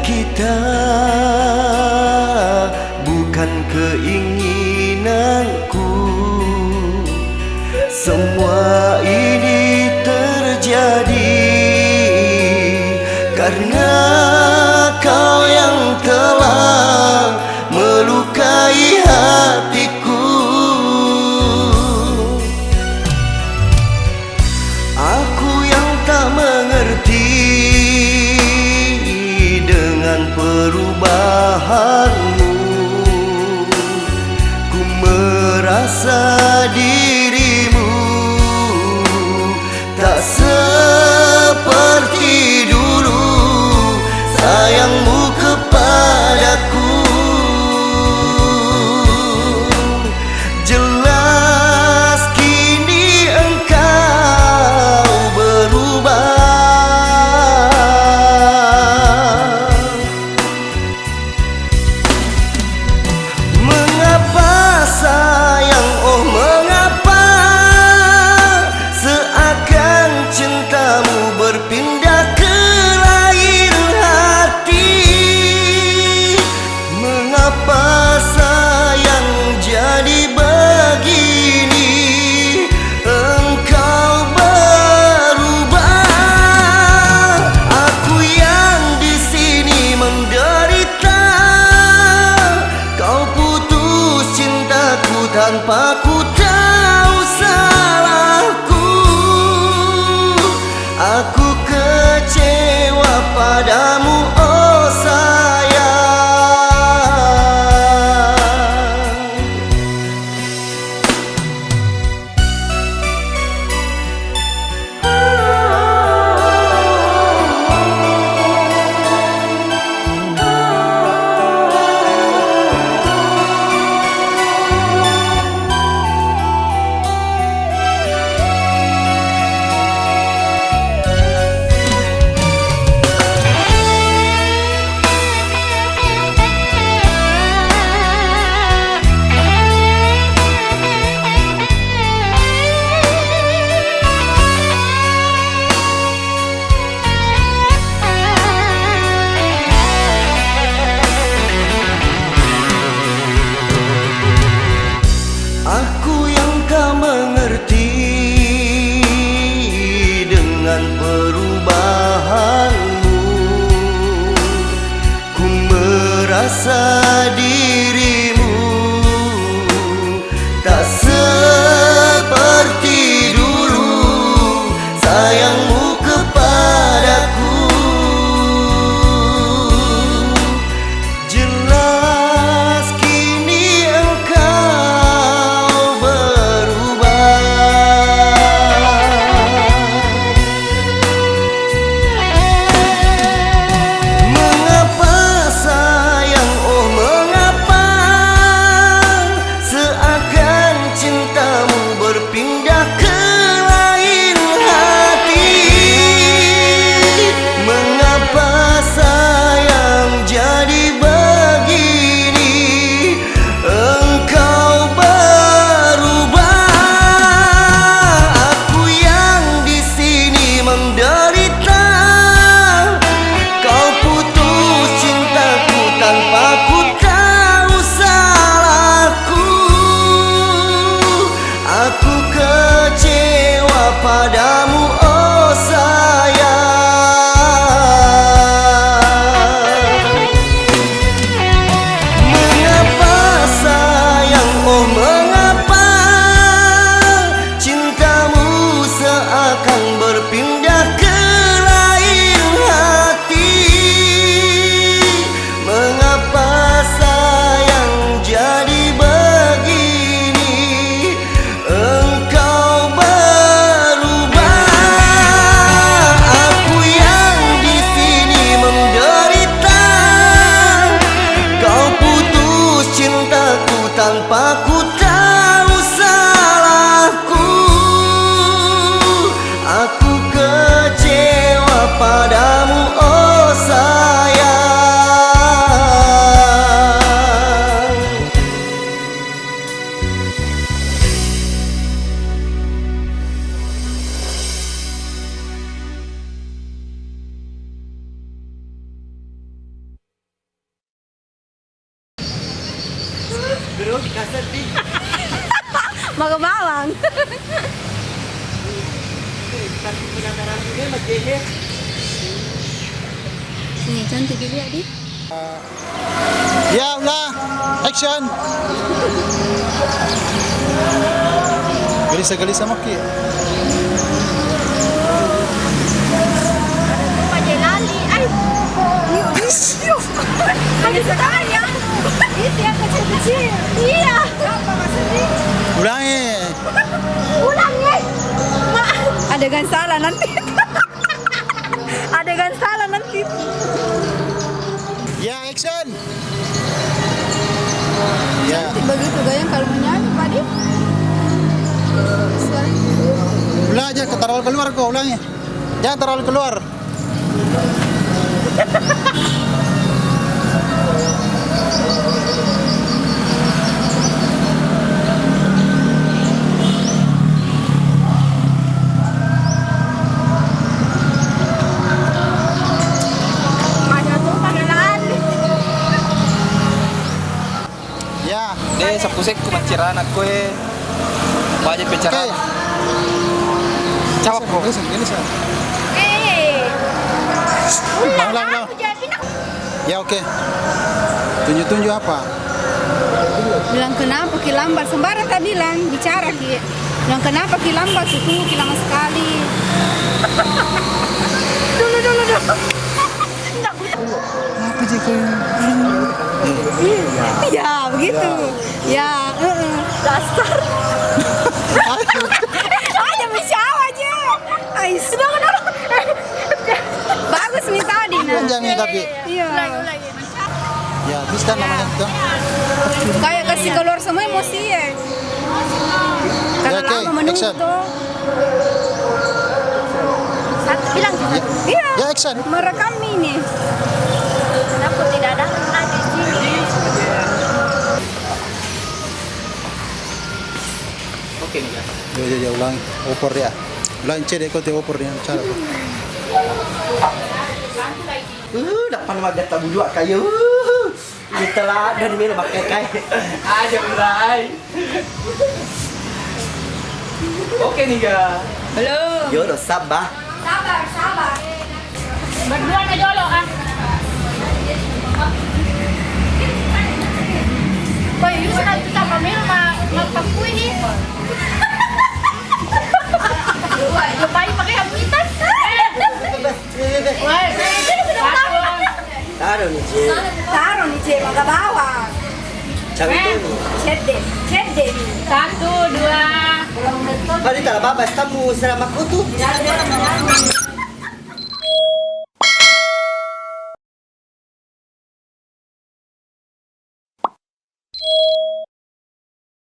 kita bukan keinginanku. Semua ini terjadi karena kau yang telah melukai hatiku. Aku yang tak mengerti dengan perubahanmu. Ku merasa dirimu tak seperti dulu. Bro, kasar di. Maga bawang. Tapi penataran ini macam Nih, cantik juga di. Ya ulah, action. Gelis-gelis sama ki. Lali, ay. Yuk. Ada sayang. Itu yang kecil-kecil. Iya. Apa maksudnya? Ulangi. Ulangi. Adegan salah nanti. Adegan salah nanti. Ya action. Ya. Begitu gaya kalau menyanyi, Pak Di. Ulang aja, terlalu keluar kok ulangi. Jangan terlalu keluar. Ya. Deh, sa pusek ko manciran ako eh. Baja Oke. pencerahan. Cawap ko. Gelis. Ulang. Ya oke. Tunjuk apa? Bilang kenapa ki lambat sembarang tak bilang bicara ki. Bilang kenapa ki lambat itu ki lama sekali. Dulu. Apa sih kau? Ya begitu. Ya. Dasar. Aja bisa aja. Ay sudah. Bagus nih tadi nah. Panjangnya tapi. Iya. Ya bisa namanya itu. Kayak kasih keluar semua emosi ya. Karena Ya, oke, lama menunggu action. tuh. Satu bilang juga. Iya. Ya action. Merekam ini. Kenapa tidak ada di sini? Oke nih guys. Ya ulangi. Opor dia. Ulangi cedek kau opor dia cara. Depan magat tabu dua kayu. Ini telah dan ini pakai kayu. Aja berai. Oke nih guys. Belum. Yo, udah sabah. Sabar. Berdua na jolo ah. Kau Yusuf nanti tak pamil magpagpuy ni. Lupain pakai habitat. Taruh nih, Ci. Taruh nih Cik, maka bawa. Cawe itu. Cede. 1, 2. Balik tak apa-apa, kamu selama kutu.